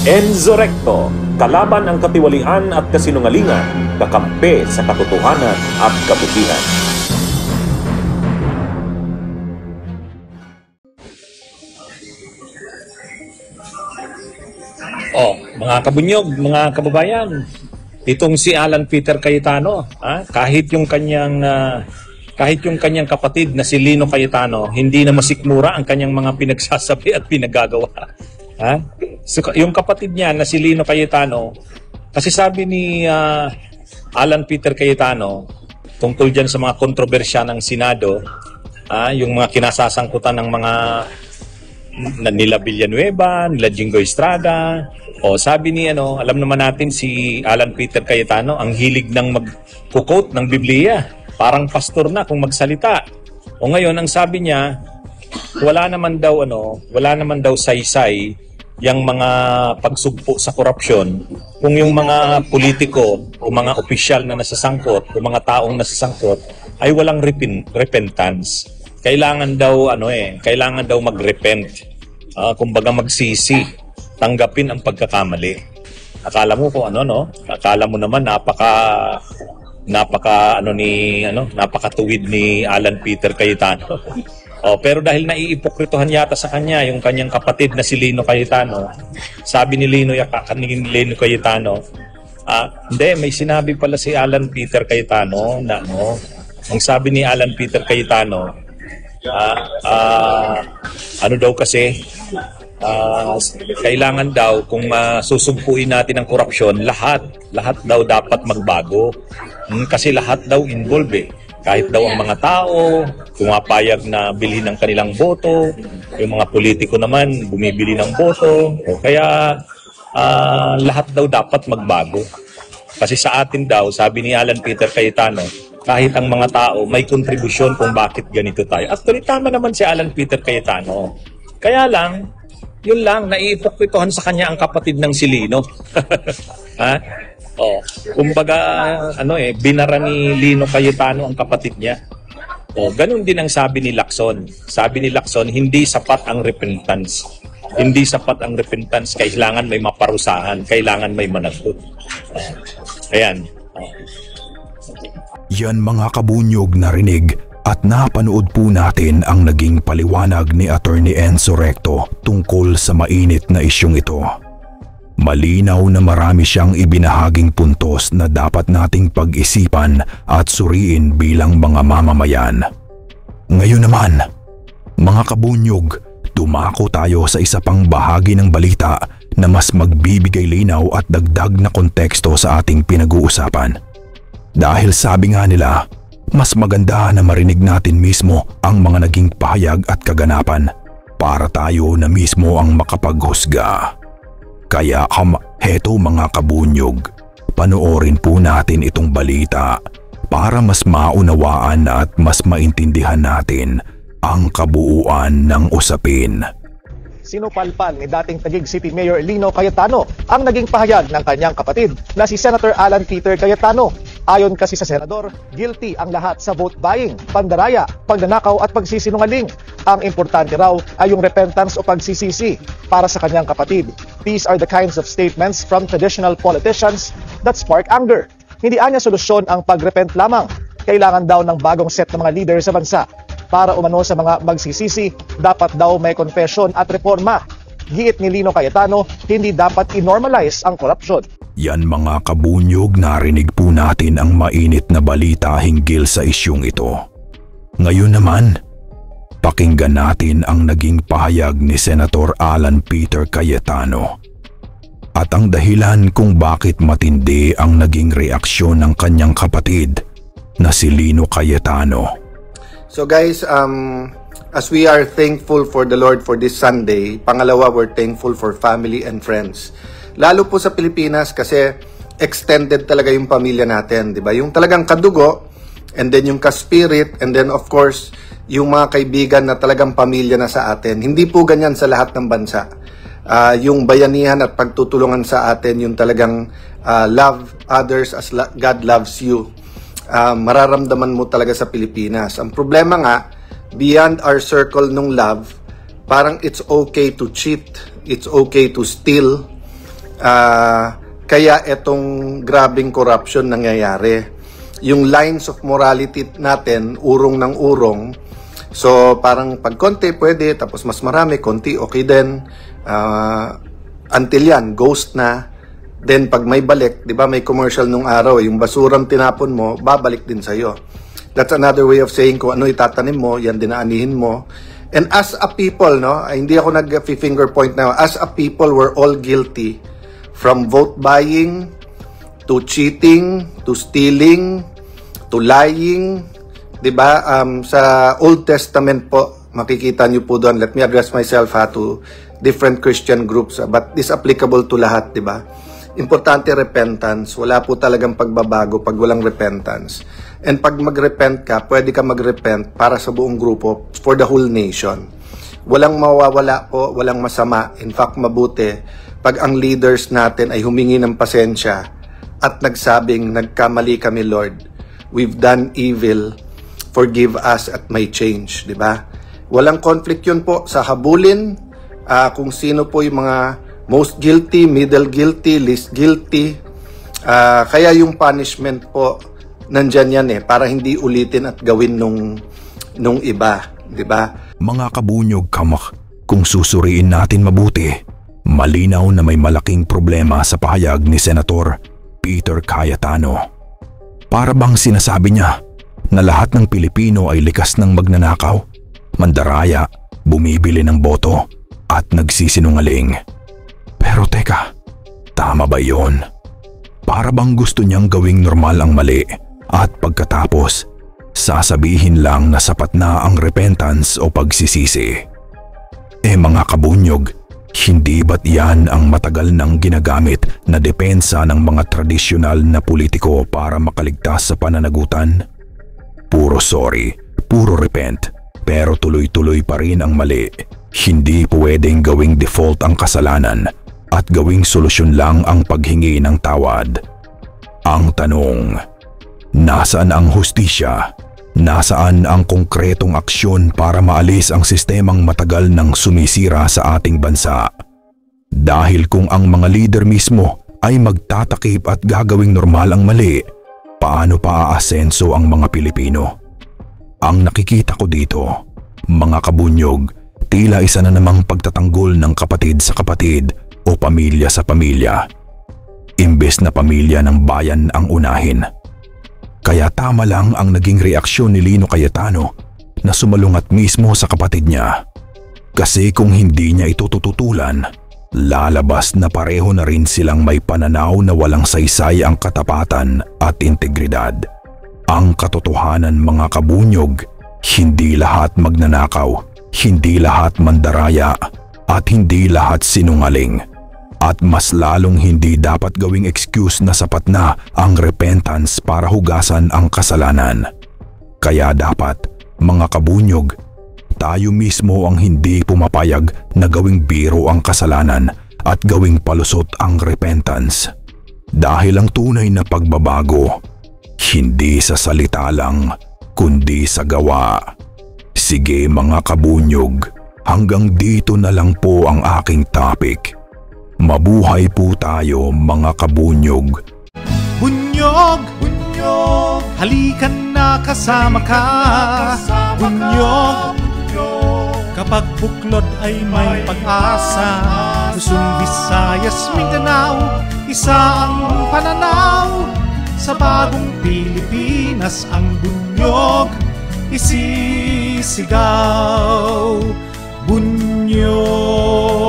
Enzo Recto, kalaban ang katiwalian at kasinungalingan, kakampi sa katotohanan at kabutihan. Mga kabunyog, mga kababayan, itong si Alan Peter Cayetano, kahit yung kanyang kapatid na si Lino Cayetano, hindi na masikmura ang kanyang mga pinagsasabi at pinagagawa. So, yung kapatid niya na si Lino Cayetano, kasi sabi ni Alan Peter Cayetano tungkol dyan sa mga kontrobersya ng Senado, yung mga kinasasangkutan ng mga nila Villanueva, nila Jingo Estrada. Sabi ni alam naman natin si Alan Peter Cayetano ang hilig ng mag-quote ng Biblia. Parang pastor na kung magsalita. Ngayon ang sabi niya, wala naman daw saysay yung mga pagsugpo sa korupsyon kung yung mga politiko o mga opisyal na nasasangkot o mga taong nasasangkot ay walang repentance. Kailangan daw mag-repent. Kumbaga magsisi. Tanggapin ang pagkakamali. Akala mo po Akala mo naman napakatuwid ni Alan Peter Cayetano. Pero dahil naiipokritohan yata sa kanya yung kanyang kapatid na si Lino Cayetano, sabi ni Lino Cayetano, hindi, may sinabi pala si Alan Peter Cayetano na ang sabi ni Alan Peter Cayetano, kailangan daw kung susumpuin natin ang korupsyon, lahat daw dapat magbago. Kasi lahat daw involved Kahit daw ang mga tao pumapayag na bilhin ng kanilang boto, yung mga politiko naman bumibili ng boto. Kaya lahat daw dapat magbago. Kasi sa atin daw, sabi ni Alan Peter Cayetano, kahit ang mga tao may kontribusyon kung bakit ganito tayo. Actually, tama naman si Alan Peter Cayetano. Kaya lang, yun lang, naiipokritohan sa kanya ang kapatid ng si Lino. Kumbaga, binara ni Lino Cayetano ang kapatid niya. Ganun din ang sabi ni Lacson. Sabi ni Lacson, hindi sapat ang repentance. Hindi sapat ang repentance, kailangan may maparusahan, kailangan may managot. Ayan. Yan mga kabunyog narinig at napanood po natin ang naging paliwanag ni Attorney Enzo Recto tungkol sa mainit na isyong ito. Malinaw na marami siyang ibinahaging puntos na dapat nating pag-isipan at suriin bilang mga mamamayan. Ngayon naman, mga kabunyog, dumako tayo sa isa pang bahagi ng balita na mas magbibigay linaw at dagdag na konteksto sa ating pinag-uusapan. Dahil sabi nga nila, mas maganda na marinig natin mismo ang mga naging pahayag at kaganapan para tayo na mismo ang makapaghusga. Kaya heto mga kabunyog, panoorin po natin itong balita para mas maunawaan at mas maintindihan natin ang kabuuan ng usapin. Sinupalpal ni dating Taguig City Mayor Lino Cayetano ang naging pahayag ng kanyang kapatid na si Senator Alan Peter Cayetano. Ayon kasi sa senador, guilty ang lahat sa vote buying, pandaraya, pagnanakaw at pagsisinungaling. Ang importante raw ay yung repentance o pagsisisi para sa kanyang kapatid. These are the kinds of statements from traditional politicians that spark anger. Hindi anya solusyon ang pagrepent lamang. Kailangan daw ng bagong set ng mga leader sa bansa. Para umano sa mga magsisisi, dapat daw may confession at reforma. Giit ni Lino Cayetano, hindi dapat i-normalize ang korupsyon. Yan mga kabunyog, narinig po natin ang mainit na balita hinggil sa isyong ito. Ngayon naman, pakinggan natin ang naging pahayag ni Senator Alan Peter Cayetano. At ang dahilan kung bakit matindi ang naging reaksyon ng kanyang kapatid na si Lino Cayetano. So guys, as we are thankful for the Lord for this Sunday, pangalawa, we're thankful for family and friends. Lalo po sa Pilipinas kasi extended talaga yung pamilya natin, di ba? Yung talagang kadugo, and then yung ka-spirit, and then of course, yung mga kaibigan na talagang pamilya na sa atin. Hindi po ganyan sa lahat ng bansa. Yung bayanihan at pagtutulungan sa atin, yung talagang love others as God loves you. Mararamdaman mo talaga sa Pilipinas. Ang problema nga, beyond our circle nung love, parang it's okay to cheat, it's okay to steal, Kaya itong grabing corruption nangyayari. Yung lines of morality natin, urong ng urong. So parang pag konti pwede, tapos mas marami, konti okay din. Until yan, ghost na. Then pag may balik, di ba may commercial nung araw, yung basurang tinapon mo, babalik din sa'yo. That's another way of saying kung ano itatanim mo, yan dinaanihin mo. And as a people, no, hindi ako nag-finger point now, as a people, we're all guilty. From vote buying, to cheating, to stealing, to lying, di ba? Sa Old Testament po, makikita niyo po doon, let me address myself to different Christian groups, but this applicable to lahat, di ba? Importante repentance. Wala po talagang pagbabago pag walang repentance. And pag mag-repent ka, pwede ka mag-repent para sa buong grupo, for the whole nation. Walang mawawala po, walang masama. In fact, mabuti pag ang leaders natin ay humingi ng pasensya at nagsabing, nagkamali kami, Lord. We've done evil. Forgive us at may change. Diba? Walang conflict yun po sa habulin. Kung sino po yung mga most guilty, middle guilty, least guilty. Kaya yung punishment po, nandyan yan para hindi ulitin at gawin nung iba. Diba? Mga kabunyog kamak, kung susuriin natin mabuti, malinaw na may malaking problema sa pahayag ni Senator Peter Cayetano. Para bang sinasabi niya na lahat ng Pilipino ay likas ng magnanakaw, mandaraya, bumibili ng boto at nagsisinungaling. Pero teka, tama ba yon? Para bang gusto niyang gawing normal ang mali at pagkatapos, sasabihin lang na sapat na ang repentance o pagsisisi? Mga kabunyog, hindi ba't yan ang matagal nang ginagamit na depensa ng mga tradisyonal na politiko para makaligtas sa pananagutan? Puro sorry, puro repent, pero tuloy-tuloy pa rin ang mali. Hindi pwedeng gawing default ang kasalanan at gawing solusyon lang ang paghingi ng tawad. Ang tanong, nasaan ang hustisya? Nasaan ang konkretong aksyon para maalis ang sistemang matagal nang sumisira sa ating bansa? Dahil kung ang mga leader mismo ay magtatakip at gagawing normal ang mali, paano pa aasenso ang mga Pilipino? Ang nakikita ko dito, mga kabunyog, tila isa na namang pagtatanggol ng kapatid sa kapatid o pamilya sa pamilya. Imbes na pamilya ng bayan ang unahin. Kaya tama lang ang naging reaksyon ni Lino Cayetano na sumalungat mismo sa kapatid niya. Kasi kung hindi niya ito tututulan, lalabas na pareho na rin silang may pananaw na walang saysay ang katapatan at integridad. Ang katotohanan, mga kabunyog, hindi lahat magnanakaw, hindi lahat mandaraya, at hindi lahat sinungaling. At mas lalong hindi dapat gawing excuse na sapat na ang repentance para hugasan ang kasalanan. Kaya dapat, mga kabunyog, tayo mismo ang hindi pumapayag na gawing biro ang kasalanan at gawing palusot ang repentance. Dahil ang tunay na pagbabago, hindi sa salita lang, kundi sa gawa. Sige mga kabunyog, hanggang dito na lang po ang aking topic. Mabuhay po tayo, mga kabunyog. Bunyog, bunyog, halikan na kasama ka. Bunyog, kapag buklod ay may pag-asa. Luzon, Visayas, Mindanao, isa ang pananaw. Sa bagong Pilipinas ang bunyog isisigaw. Bunyog.